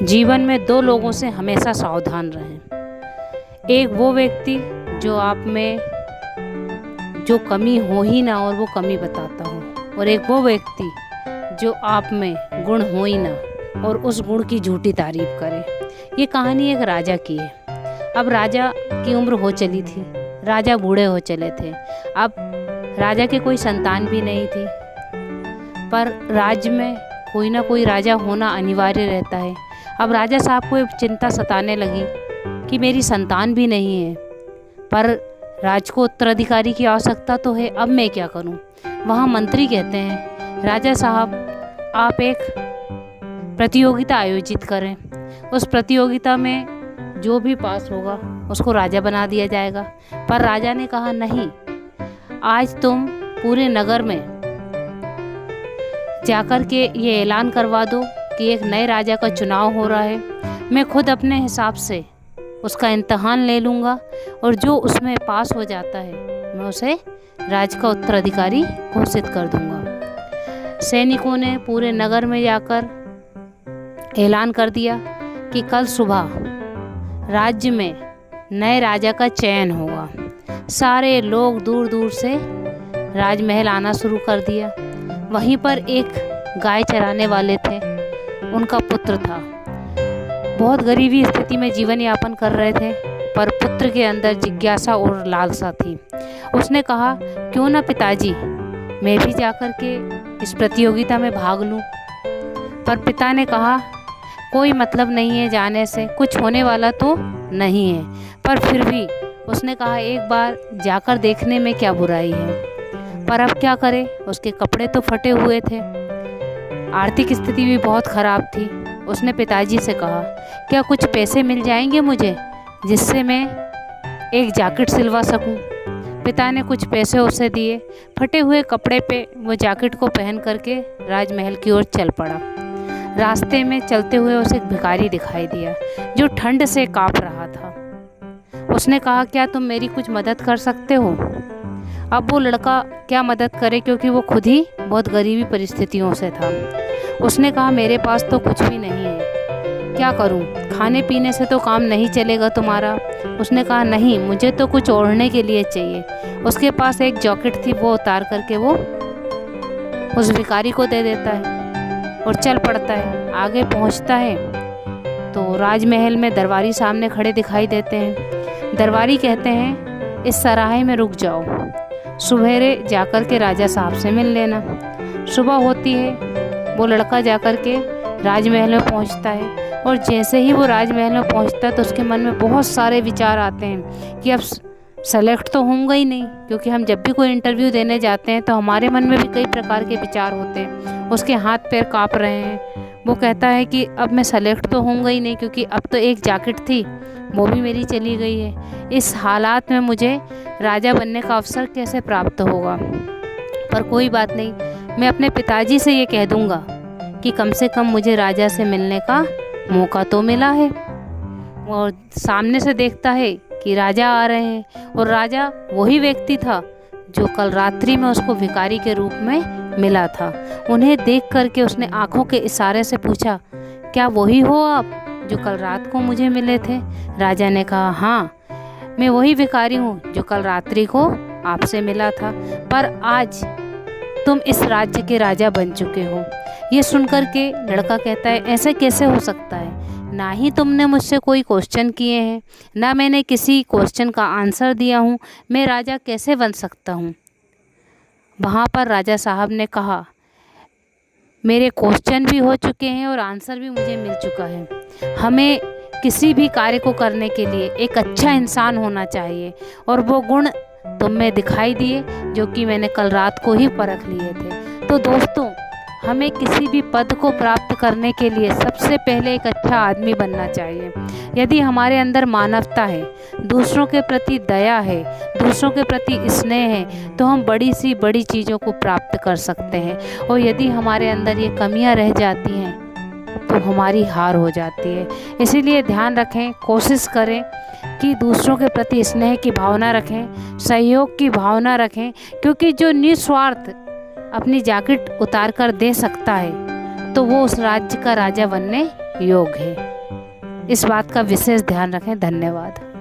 जीवन में दो लोगों से हमेशा सावधान रहें। एक वो व्यक्ति जो आप में जो कमी हो ही ना और वो कमी बताता हो, और एक वो व्यक्ति जो आप में गुण हो ही ना और उस गुण की झूठी तारीफ करे। ये कहानी एक राजा की है। अब राजा की उम्र हो चली थी, राजा बूढ़े हो चले थे। अब राजा के कोई संतान भी नहीं थी, पर राज्य में कोई ना कोई राजा होना अनिवार्य रहता है। अब राजा साहब को एक चिंता सताने लगी कि मेरी संतान भी नहीं है, पर राज को उत्तराधिकारी की आवश्यकता तो है, अब मैं क्या करूं। वहाँ मंत्री कहते हैं, राजा साहब आप एक प्रतियोगिता आयोजित करें, उस प्रतियोगिता में जो भी पास होगा उसको राजा बना दिया जाएगा। पर राजा ने कहा नहीं, आज तुम पूरे नगर में जाकर के ये ऐलान करवा दो कि एक नए राजा का चुनाव हो रहा है। मैं खुद अपने हिसाब से उसका इम्तहान ले लूँगा और जो उसमें पास हो जाता है मैं उसे राज का उत्तराधिकारी घोषित कर दूँगा। सैनिकों ने पूरे नगर में जाकर ऐलान कर दिया कि कल सुबह राज्य में नए राजा का चयन होगा। सारे लोग दूर दूर से राजमहल आना शुरू कर दिया। वहीं पर एक गाय चराने वाले थे, उनका पुत्र था। बहुत गरीबी स्थिति में जीवन यापन कर रहे थे, पर पुत्र के अंदर जिज्ञासा और लालसा थी। उसने कहा, क्यों ना पिताजी मैं भी जाकर के इस प्रतियोगिता में भाग लूं। पर पिता ने कहा, कोई मतलब नहीं है जाने से, कुछ होने वाला तो नहीं है। पर फिर भी उसने कहा, एक बार जाकर देखने में क्या बुराई है। पर अब क्या करे, उसके कपड़े तो फटे हुए थे, आर्थिक स्थिति भी बहुत ख़राब थी। उसने पिताजी से कहा, क्या कुछ पैसे मिल जाएंगे मुझे जिससे मैं एक जैकेट सिलवा सकूं। पिता ने कुछ पैसे उसे दिए। फटे हुए कपड़े पे वो जैकेट को पहन करके राजमहल की ओर चल पड़ा। रास्ते में चलते हुए उसे एक भिखारी दिखाई दिया जो ठंड से काँप रहा था। उसने कहा, क्या तुम मेरी कुछ मदद कर सकते हो। अब वो लड़का क्या मदद करे, क्योंकि वो खुद ही बहुत गरीबी परिस्थितियों से था। उसने कहा, मेरे पास तो कुछ भी नहीं है, क्या करूं, खाने पीने से तो काम नहीं चलेगा तुम्हारा। उसने कहा, नहीं, मुझे तो कुछ ओढ़ने के लिए चाहिए। उसके पास एक जैकेट थी, वो उतार करके वो उस भिखारी को दे देता है और चल पड़ता है। आगे पहुंचता है तो राजमहल में दरबारी सामने खड़े दिखाई देते हैं। दरबारी कहते हैं, इस सराहे में रुक जाओ, सुबेरे जाकर के राजा साहब से मिल लेना। सुबह होती है, वो लड़का जाकर के राजमहल में पहुंचता है, और जैसे ही वो राजमहल में पहुंचता है तो उसके मन में बहुत सारे विचार आते हैं कि अब सेलेक्ट तो होंगे ही नहीं, क्योंकि हम जब भी कोई इंटरव्यू देने जाते हैं तो हमारे मन में भी कई प्रकार के विचार होते हैं। उसके हाथ पैर काँप रहे हैं। वो कहता है कि अब मैं सेलेक्ट तो होंगे ही नहीं, क्योंकि अब तो एक जैकेट थी वो भी मेरी चली गई है। इस हालात में मुझे राजा बनने का अवसर कैसे प्राप्त होगा। पर कोई बात नहीं, मैं अपने पिताजी से ये कह दूंगा कि कम से कम मुझे राजा से मिलने का मौका तो मिला है। और सामने से देखता है कि राजा आ रहे हैं, और राजा वही व्यक्ति था जो कल रात्रि में उसको भिखारी के रूप में मिला था। उन्हें देख करके उसने आंखों के इशारे से पूछा, क्या वही हो आप जो कल रात को मुझे मिले थे। राजा ने कहा, हाँ, मैं वही भिखारी हूँ जो कल रात्रि को आपसे मिला था, पर आज तुम इस राज्य के राजा बन चुके हो। ये सुनकर के लड़का कहता है, ऐसा कैसे हो सकता है, ना ही तुमने मुझसे कोई क्वेश्चन किए हैं, ना मैंने किसी क्वेश्चन का आंसर दिया हूँ, मैं राजा कैसे बन सकता हूँ। वहाँ पर राजा साहब ने कहा, मेरे क्वेश्चन भी हो चुके हैं और आंसर भी मुझे मिल चुका है। हमें किसी भी कार्य को करने के लिए एक अच्छा इंसान होना चाहिए, और वो गुण तुम में दिखाई दिए जो कि मैंने कल रात को ही परख लिए थे। तो दोस्तों, हमें किसी भी पद को प्राप्त करने के लिए सबसे पहले एक अच्छा आदमी बनना चाहिए। यदि हमारे अंदर मानवता है, दूसरों के प्रति दया है, दूसरों के प्रति स्नेह है, तो हम बड़ी सी बड़ी चीज़ों को प्राप्त कर सकते हैं। और यदि हमारे अंदर ये कमियां रह जाती हैं तो हमारी हार हो जाती है। इसीलिए ध्यान रखें, कोशिश करें कि दूसरों के प्रति स्नेह की भावना रखें, सहयोग की भावना रखें, क्योंकि जो निस्वार्थ अपनी जैकेट उतार कर दे सकता है तो वो उस राज्य का राजा बनने योग्य है। इस बात का विशेष ध्यान रखें। धन्यवाद।